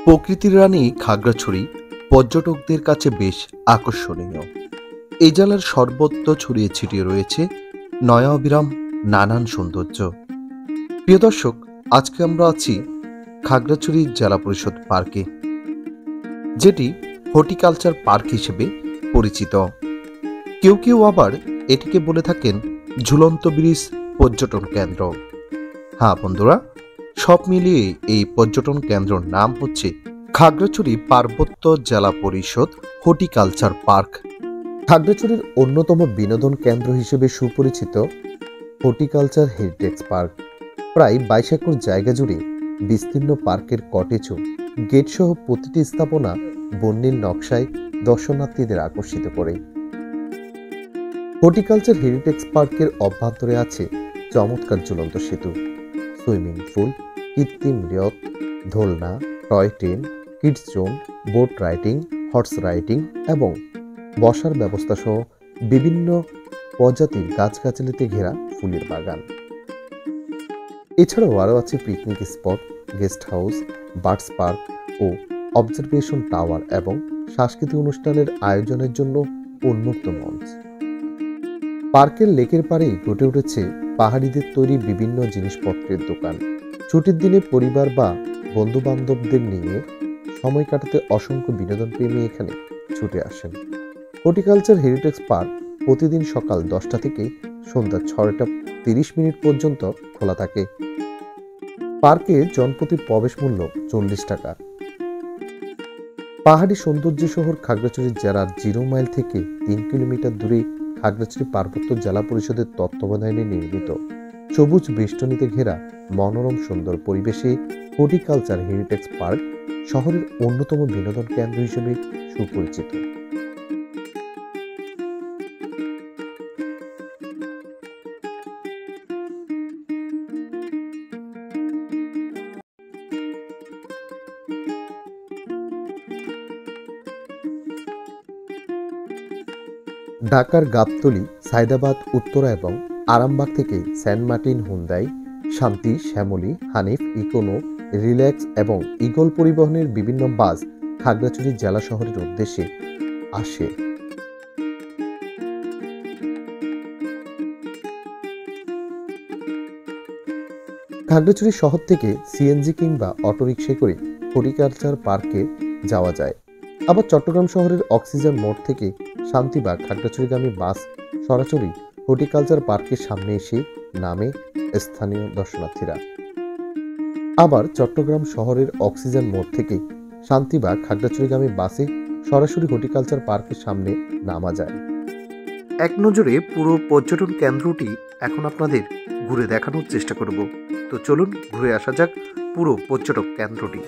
প্রকৃতির রানী খাগড়াছড়ি পর্যটকদের কাছে বেশ আকর্ষণীয়। এই জেলার সর্বত্র ছড়িয়ে ছিটিয়ে রয়েছে নয়া অবিরাম নানান সৌন্দর্য। প্রিয় দর্শক, আজকে আমরা আছি খাগড়াছড়ি জেলা পরিষদ পার্কে, যেটি হর্টিকালচার পার্ক হিসেবে পরিচিত। কেউ কেউ আবার এটিকে বলে থাকেন ঝুলন্ত ব্রিজ পর্যটন কেন্দ্র। হ্যাঁ বন্ধুরা, সব মিলিয়ে এই পর্যটন কেন্দ্রের নাম হচ্ছে খাগড়াছড়ি পার্বত্য জেলা পরিষদ হর্টিকালচার পার্ক। খাগড়াছড়ির অন্যতম বিনোদন কেন্দ্র হিসেবে সুপরিচিত হর্টিকালচার হেরিটেজ পার্ক প্রায় 22 একর জায়গা জুড়ে বিস্তীর্ণ পার্কের কটেজ ও গেট সহ প্রতিটি স্থাপনা বর্ণিল নকশায় দর্শনার্থীদের আকর্ষিত করে। হর্টিকালচার হেরিটেজ পার্কের অভ্যন্তরে আছে চমৎকার ঝুলন্ত সেতু, সুইমিং পুল, কৃত্রিম হ্রদ, দোলনা, toy train, kids zone, boat riding, horse riding এবং বসার ব্যবস্থা সহ বিভিন্ন প্রজাতির গাছগাছালিতে ঘেরা ফুলের বাগান। এছাড়াও আরও আছে picnic spot, guest house, birds park ও অবজারভেশন টাওয়ার এবং সাংস্কৃতিক অনুষ্ঠানের আয়োজনের জন্য উন্মুক্ত মঞ্চ। পার্কের লেকের পাড়েই গড়ে উঠেছে পাহাড়িদের তৈরি বিভিন্ন জিনিসপত্রের দোকান। ছুটির দিনে পরিবার বা বন্ধু বান্ধবদের নিয়ে সময় কাটাতে অসংখ্য বিনোদন প্রেমী এখানে ছুটে আসেন। হর্টিকালচার হেরিটেজ পার্ক প্রতিদিন সকাল 10টা থেকে সন্ধ্যা 6:30 পর্যন্ত খোলা থাকে। পার্কে জনপ্রতি প্রবেশ মূল্য 40 টাকা। পাহাড়ি সৌন্দর্য শহর খাগড়াছড়ি জেলার 0 মাইল থেকে 3 কিলোমিটার দূরে খাগড়াছড়ি পার্বত্য জেলা পরিষদের তত্ত্বাবধানে নির্মিত সবুজ বেষ্টনীতে ঘেরা মনোরম সুন্দর পরিবেশে হর্টিকালচার হেরিটেজ পার্ক শহরের অন্যতম বিনোদন কেন্দ্র হিসেবে সুপরিচিত। ঢাকার গাবতলী, সায়দাবাদ, উত্তরা এবং আরামবাগ থেকে সেন্ট মার্টিন, হুন্দাই, শান্তি, শ্যামলী, হানিফ, ইকোনো, রিল্যাক্স এবং ইগল পরিবহনের বিভিন্ন বাস খাগড়াছড়ি জেলা শহরের উদ্দেশ্যে আসে। খাগড়াছড়ি শহর থেকে সিএনজি কিংবা অটোরিকশায় করে হর্টিকালচার পার্কে যাওয়া যায়। আবার চট্টগ্রাম শহরের অক্সিজেন মোড় থেকে শান্তি বা খাগড়াছড়িগামী বাস সরাসরি হর্টিকালচার পার্কের সামনে এসে নামে স্থানীয় দর্শনার্থীরা। আবার চট্টগ্রাম শহরের অক্সিজেন মোড় থেকে শান্তি বা খাগড়াছড়িগামী বাসে সরাসরি হর্টিকালচার পার্কের সামনে নামা যায়। এক নজরে পুরো পর্যটন কেন্দ্রটি এখন আপনাদের ঘুরে দেখানোর চেষ্টা করব। তো চলুন ঘুরে আসা যাক পুরো পর্যটক কেন্দ্রটি।